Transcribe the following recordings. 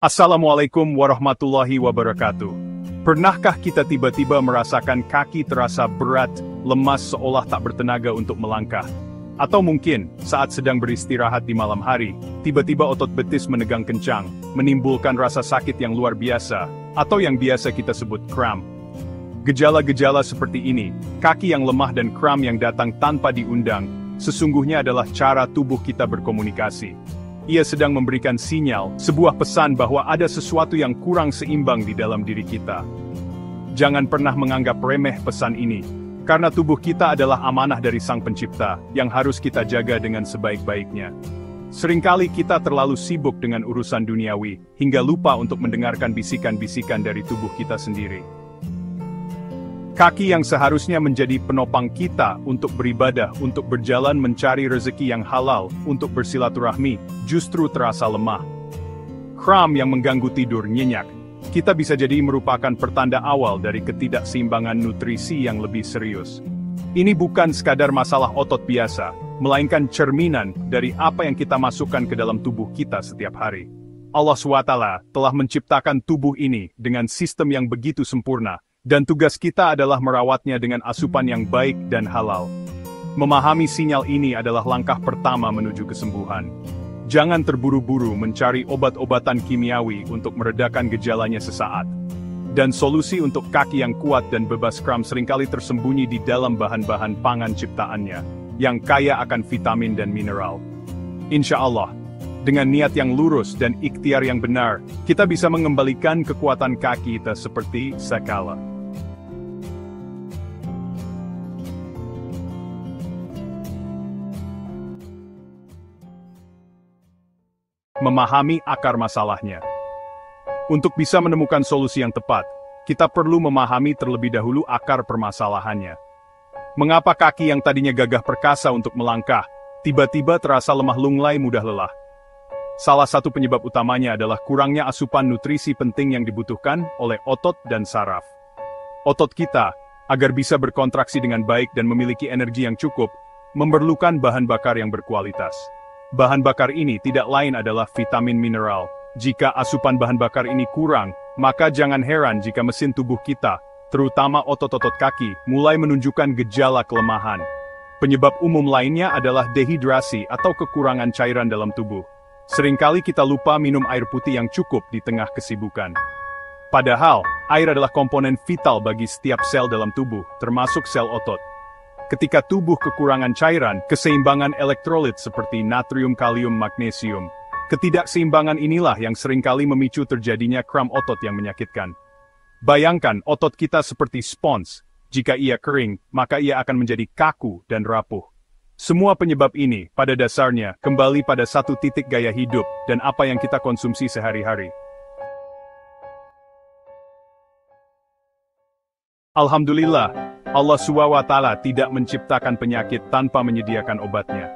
Assalamualaikum warahmatullahi wabarakatuh. Pernahkah kita tiba-tiba merasakan kaki terasa berat, lemas seolah tak bertenaga untuk melangkah? Atau mungkin, saat sedang beristirahat di malam hari, tiba-tiba otot betis menegang kencang, menimbulkan rasa sakit yang luar biasa, atau yang biasa kita sebut kram. Gejala-gejala seperti ini, kaki yang lemah dan kram yang datang tanpa diundang, sesungguhnya adalah cara tubuh kita berkomunikasi. Ia sedang memberikan sinyal, sebuah pesan bahwa ada sesuatu yang kurang seimbang di dalam diri kita. Jangan pernah menganggap remeh pesan ini, karena tubuh kita adalah amanah dari Sang Pencipta, yang harus kita jaga dengan sebaik-baiknya. Seringkali kita terlalu sibuk dengan urusan duniawi, hingga lupa untuk mendengarkan bisikan-bisikan dari tubuh kita sendiri. Kaki yang seharusnya menjadi penopang kita untuk beribadah, untuk berjalan mencari rezeki yang halal, untuk bersilaturahmi, justru terasa lemah. Kram yang mengganggu tidur nyenyak, kita bisa jadi merupakan pertanda awal dari ketidakseimbangan nutrisi yang lebih serius. Ini bukan sekadar masalah otot biasa, melainkan cerminan dari apa yang kita masukkan ke dalam tubuh kita setiap hari. Allah SWT telah menciptakan tubuh ini dengan sistem yang begitu sempurna, dan tugas kita adalah merawatnya dengan asupan yang baik dan halal. Memahami sinyal ini adalah langkah pertama menuju kesembuhan. Jangan terburu-buru mencari obat-obatan kimiawi untuk meredakan gejalanya sesaat. Dan solusi untuk kaki yang kuat dan bebas kram seringkali tersembunyi di dalam bahan-bahan pangan ciptaannya, yang kaya akan vitamin dan mineral. Insya Allah, dengan niat yang lurus dan ikhtiar yang benar, kita bisa mengembalikan kekuatan kaki kita seperti sekala. Memahami akar masalahnya. Untuk bisa menemukan solusi yang tepat, kita perlu memahami terlebih dahulu akar permasalahannya. Mengapa kaki yang tadinya gagah perkasa untuk melangkah, tiba-tiba terasa lemah lunglai mudah lelah? Salah satu penyebab utamanya adalah kurangnya asupan nutrisi penting yang dibutuhkan oleh otot dan saraf. Otot kita, agar bisa berkontraksi dengan baik dan memiliki energi yang cukup, memerlukan bahan bakar yang berkualitas. Bahan bakar ini tidak lain adalah vitamin mineral. Jika asupan bahan bakar ini kurang, maka jangan heran jika mesin tubuh kita, terutama otot-otot kaki, mulai menunjukkan gejala kelemahan. Penyebab umum lainnya adalah dehidrasi atau kekurangan cairan dalam tubuh. Seringkali kita lupa minum air putih yang cukup di tengah kesibukan. Padahal, air adalah komponen vital bagi setiap sel dalam tubuh, termasuk sel otot. Ketika tubuh kekurangan cairan, keseimbangan elektrolit seperti natrium, kalium, magnesium. Ketidakseimbangan inilah yang seringkali memicu terjadinya kram otot yang menyakitkan. Bayangkan otot kita seperti spons. Jika ia kering, maka ia akan menjadi kaku dan rapuh. Semua penyebab ini, pada dasarnya, kembali pada satu titik gaya hidup dan apa yang kita konsumsi sehari-hari. Alhamdulillah, Allah SWT tidak menciptakan penyakit tanpa menyediakan obatnya.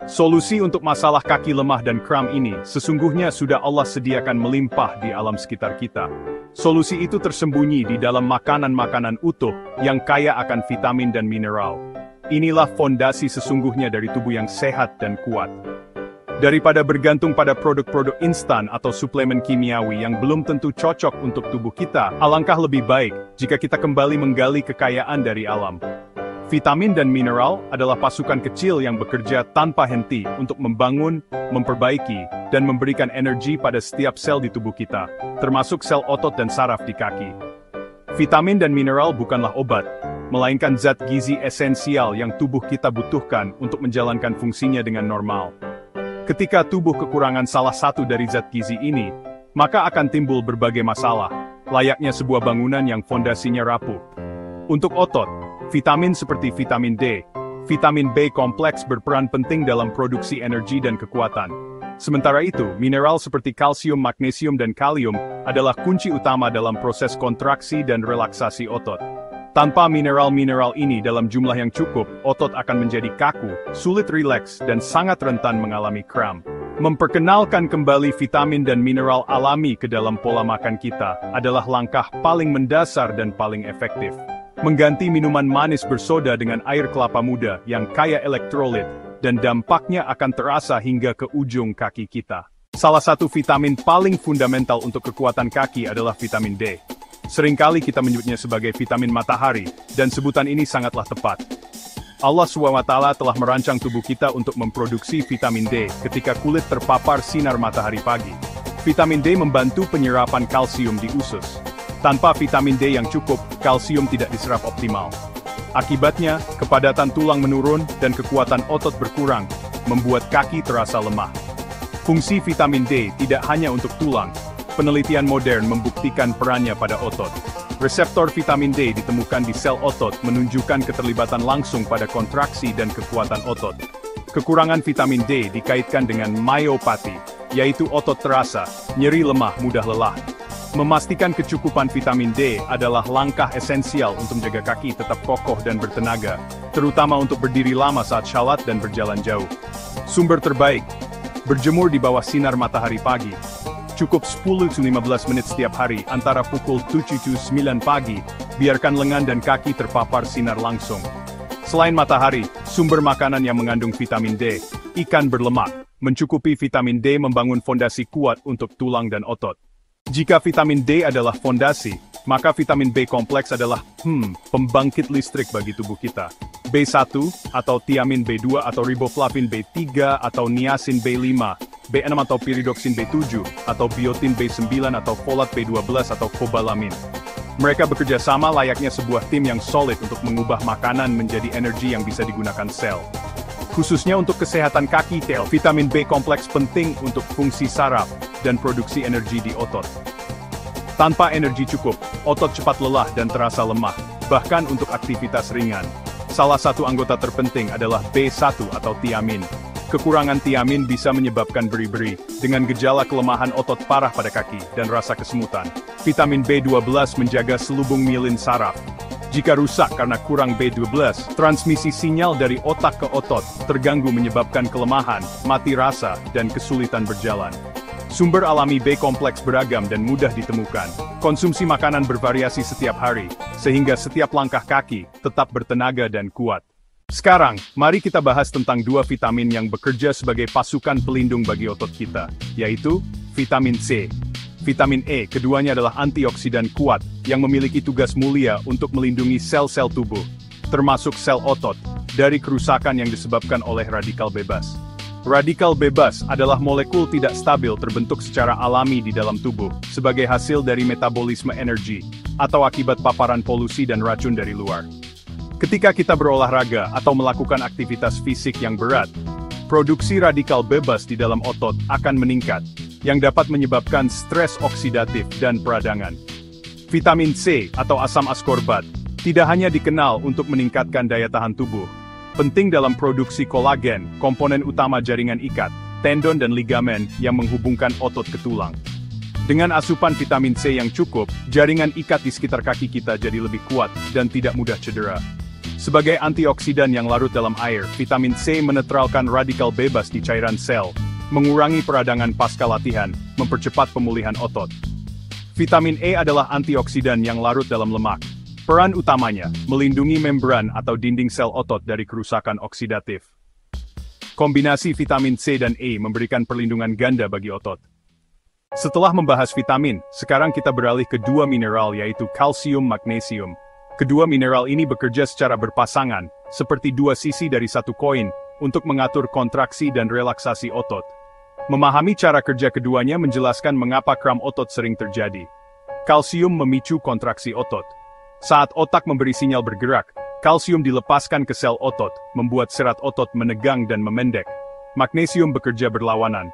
Solusi untuk masalah kaki lemah dan kram ini, sesungguhnya sudah Allah sediakan melimpah di alam sekitar kita. Solusi itu tersembunyi di dalam makanan-makanan utuh, yang kaya akan vitamin dan mineral. Inilah fondasi sesungguhnya dari tubuh yang sehat dan kuat. Daripada bergantung pada produk-produk instan atau suplemen kimiawi yang belum tentu cocok untuk tubuh kita, alangkah lebih baik jika kita kembali menggali kekayaan dari alam. Vitamin dan mineral adalah pasukan kecil yang bekerja tanpa henti untuk membangun, memperbaiki, dan memberikan energi pada setiap sel di tubuh kita, termasuk sel otot dan saraf di kaki. Vitamin dan mineral bukanlah obat, melainkan zat gizi esensial yang tubuh kita butuhkan untuk menjalankan fungsinya dengan normal. Ketika tubuh kekurangan salah satu dari zat gizi ini, maka akan timbul berbagai masalah, layaknya sebuah bangunan yang fondasinya rapuh. Untuk otot, vitamin seperti vitamin D, vitamin B kompleks berperan penting dalam produksi energi dan kekuatan. Sementara itu, mineral seperti kalsium, magnesium, dan kalium adalah kunci utama dalam proses kontraksi dan relaksasi otot. Tanpa mineral-mineral ini dalam jumlah yang cukup, otot akan menjadi kaku, sulit rileks, dan sangat rentan mengalami kram. Memperkenalkan kembali vitamin dan mineral alami ke dalam pola makan kita adalah langkah paling mendasar dan paling efektif. Mengganti minuman manis bersoda dengan air kelapa muda yang kaya elektrolit, dan dampaknya akan terasa hingga ke ujung kaki kita. Salah satu vitamin paling fundamental untuk kekuatan kaki adalah vitamin D. Seringkali kita menyebutnya sebagai vitamin matahari, dan sebutan ini sangatlah tepat. Allah SWT telah merancang tubuh kita untuk memproduksi vitamin D ketika kulit terpapar sinar matahari pagi. Vitamin D membantu penyerapan kalsium di usus. Tanpa vitamin D yang cukup, kalsium tidak diserap optimal. Akibatnya, kepadatan tulang menurun dan kekuatan otot berkurang, membuat kaki terasa lemah. Fungsi vitamin D tidak hanya untuk tulang. Penelitian modern membuktikan perannya pada otot. Reseptor vitamin D ditemukan di sel otot menunjukkan keterlibatan langsung pada kontraksi dan kekuatan otot. Kekurangan vitamin D dikaitkan dengan myopati, yaitu otot terasa, nyeri lemah mudah lelah. Memastikan kecukupan vitamin D adalah langkah esensial untuk menjaga kaki tetap kokoh dan bertenaga, terutama untuk berdiri lama saat sholat dan berjalan jauh. Sumber terbaik: berjemur di bawah sinar matahari pagi. Cukup 10-15 menit setiap hari antara pukul 7-9 pagi, biarkan lengan dan kaki terpapar sinar langsung. Selain matahari, sumber makanan yang mengandung vitamin D, ikan berlemak, mencukupi vitamin D membangun fondasi kuat untuk tulang dan otot. Jika vitamin D adalah fondasi, maka vitamin B kompleks adalah pembangkit listrik bagi tubuh kita. B1 atau tiamin B2 atau riboflavin B3 atau niacin B5, B6 atau pyridoxine B7 atau biotin B9 atau folat B12 atau cobalamin. Mereka bekerja sama layaknya sebuah tim yang solid untuk mengubah makanan menjadi energi yang bisa digunakan sel. Khususnya untuk kesehatan kaki, vitamin B kompleks penting untuk fungsi saraf dan produksi energi di otot. Tanpa energi cukup, otot cepat lelah dan terasa lemah, bahkan untuk aktivitas ringan. Salah satu anggota terpenting adalah B1 atau tiamin. Kekurangan tiamin bisa menyebabkan beri-beri, dengan gejala kelemahan otot parah pada kaki dan rasa kesemutan. Vitamin B12 menjaga selubung mielin saraf. Jika rusak karena kurang B12, transmisi sinyal dari otak ke otot terganggu menyebabkan kelemahan, mati rasa, dan kesulitan berjalan. Sumber alami B kompleks beragam dan mudah ditemukan. Konsumsi makanan bervariasi setiap hari, sehingga setiap langkah kaki tetap bertenaga dan kuat. Sekarang, mari kita bahas tentang dua vitamin yang bekerja sebagai pasukan pelindung bagi otot kita, yaitu vitamin C. Vitamin E, keduanya adalah antioksidan kuat yang memiliki tugas mulia untuk melindungi sel-sel tubuh, termasuk sel otot, dari kerusakan yang disebabkan oleh radikal bebas. Radikal bebas adalah molekul tidak stabil terbentuk secara alami di dalam tubuh, sebagai hasil dari metabolisme energi, atau akibat paparan polusi dan racun dari luar. Ketika kita berolahraga atau melakukan aktivitas fisik yang berat, produksi radikal bebas di dalam otot akan meningkat, yang dapat menyebabkan stres oksidatif dan peradangan. Vitamin C atau asam askorbat tidak hanya dikenal untuk meningkatkan daya tahan tubuh, penting dalam produksi kolagen, komponen utama jaringan ikat, tendon dan ligamen yang menghubungkan otot ke tulang. Dengan asupan vitamin C yang cukup, jaringan ikat di sekitar kaki kita jadi lebih kuat dan tidak mudah cedera. Sebagai antioksidan yang larut dalam air, vitamin C menetralkan radikal bebas di cairan sel, mengurangi peradangan pasca latihan, mempercepat pemulihan otot. Vitamin E adalah antioksidan yang larut dalam lemak. Peran utamanya, melindungi membran atau dinding sel otot dari kerusakan oksidatif. Kombinasi vitamin C dan E memberikan perlindungan ganda bagi otot. Setelah membahas vitamin, sekarang kita beralih ke dua mineral yaitu kalsium magnesium. Kedua mineral ini bekerja secara berpasangan, seperti dua sisi dari satu koin, untuk mengatur kontraksi dan relaksasi otot. Memahami cara kerja keduanya menjelaskan mengapa kram otot sering terjadi. Kalsium memicu kontraksi otot. Saat otak memberi sinyal bergerak, kalsium dilepaskan ke sel otot, membuat serat otot menegang dan memendek. Magnesium bekerja berlawanan.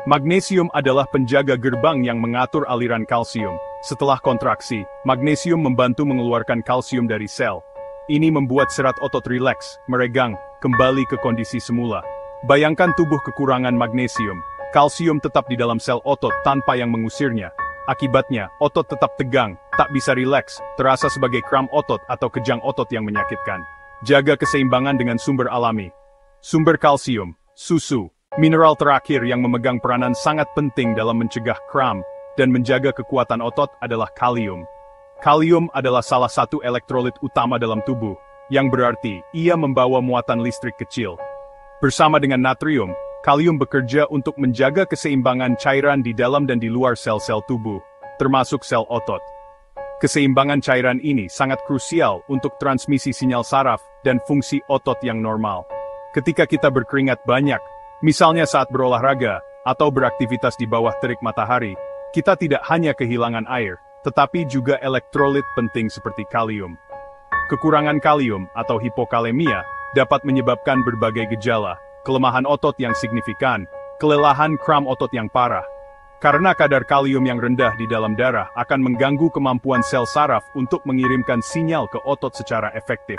Magnesium adalah penjaga gerbang yang mengatur aliran kalsium. Setelah kontraksi, magnesium membantu mengeluarkan kalsium dari sel. Ini membuat serat otot rileks, meregang, kembali ke kondisi semula. Bayangkan tubuh kekurangan magnesium. Kalsium tetap di dalam sel otot tanpa yang mengusirnya. Akibatnya, otot tetap tegang, tak bisa rileks, terasa sebagai kram otot atau kejang otot yang menyakitkan. Jaga keseimbangan dengan sumber alami. Sumber kalsium, susu, mineral terakhir yang memegang peranan sangat penting dalam mencegah kram dan menjaga kekuatan otot adalah kalium. Kalium adalah salah satu elektrolit utama dalam tubuh, yang berarti ia membawa muatan listrik kecil. Bersama dengan natrium, Kalium bekerja untuk menjaga keseimbangan cairan di dalam dan di luar sel-sel tubuh, termasuk sel otot. Keseimbangan cairan ini sangat krusial untuk transmisi sinyal saraf dan fungsi otot yang normal. Ketika kita berkeringat banyak, misalnya saat berolahraga atau beraktivitas di bawah terik matahari, kita tidak hanya kehilangan air, tetapi juga elektrolit penting seperti kalium. Kekurangan kalium atau hipokalemia dapat menyebabkan berbagai gejala, kelemahan otot yang signifikan, kelelahan kram otot yang parah. Karena kadar kalium yang rendah di dalam darah akan mengganggu kemampuan sel saraf untuk mengirimkan sinyal ke otot secara efektif.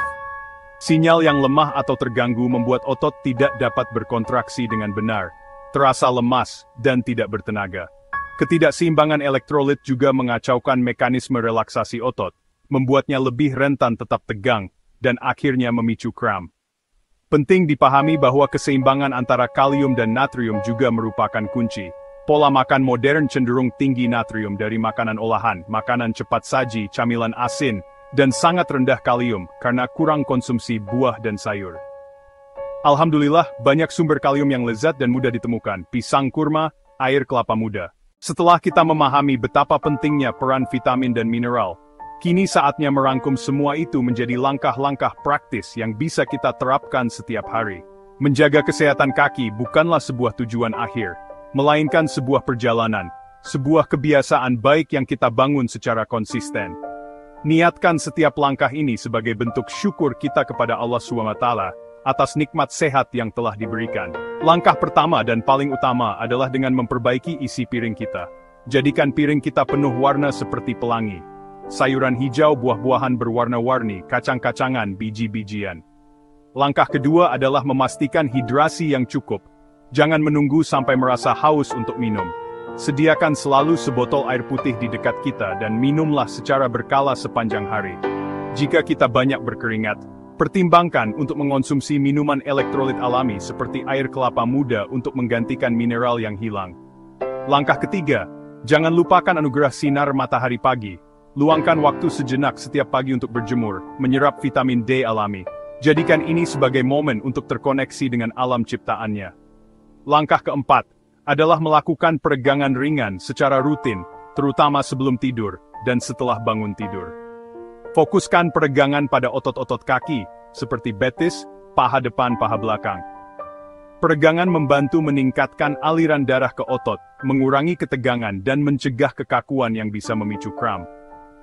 Sinyal yang lemah atau terganggu membuat otot tidak dapat berkontraksi dengan benar, terasa lemas, dan tidak bertenaga. Ketidakseimbangan elektrolit juga mengacaukan mekanisme relaksasi otot, membuatnya lebih rentan tetap tegang, dan akhirnya memicu kram. Penting dipahami bahwa keseimbangan antara kalium dan natrium juga merupakan kunci. Pola makan modern cenderung tinggi natrium dari makanan olahan, makanan cepat saji, camilan asin, dan sangat rendah kalium karena kurang konsumsi buah dan sayur. Alhamdulillah, banyak sumber kalium yang lezat dan mudah ditemukan, pisang kurma, air kelapa muda. Setelah kita memahami betapa pentingnya peran vitamin dan mineral, kini saatnya merangkum semua itu menjadi langkah-langkah praktis yang bisa kita terapkan setiap hari. Menjaga kesehatan kaki bukanlah sebuah tujuan akhir, melainkan sebuah perjalanan, sebuah kebiasaan baik yang kita bangun secara konsisten. Niatkan setiap langkah ini sebagai bentuk syukur kita kepada Allah SWT atas nikmat sehat yang telah diberikan. Langkah pertama dan paling utama adalah dengan memperbaiki isi piring kita. Jadikan piring kita penuh warna seperti pelangi. Sayuran hijau, buah-buahan berwarna-warni, kacang-kacangan, biji-bijian. Langkah kedua adalah memastikan hidrasi yang cukup. Jangan menunggu sampai merasa haus untuk minum. Sediakan selalu sebotol air putih di dekat kita dan minumlah secara berkala sepanjang hari. Jika kita banyak berkeringat, pertimbangkan untuk mengonsumsi minuman elektrolit alami seperti air kelapa muda untuk menggantikan mineral yang hilang. Langkah ketiga, jangan lupakan anugerah sinar matahari pagi. Luangkan waktu sejenak setiap pagi untuk berjemur, menyerap vitamin D alami. Jadikan ini sebagai momen untuk terkoneksi dengan alam ciptaannya. Langkah keempat adalah melakukan peregangan ringan secara rutin, terutama sebelum tidur dan setelah bangun tidur. Fokuskan peregangan pada otot-otot kaki, seperti betis, paha depan, paha belakang. Peregangan membantu meningkatkan aliran darah ke otot, mengurangi ketegangan dan mencegah kekakuan yang bisa memicu kram.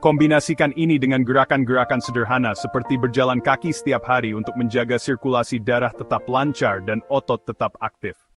Kombinasikan ini dengan gerakan-gerakan sederhana seperti berjalan kaki setiap hari untuk menjaga sirkulasi darah tetap lancar dan otot tetap aktif.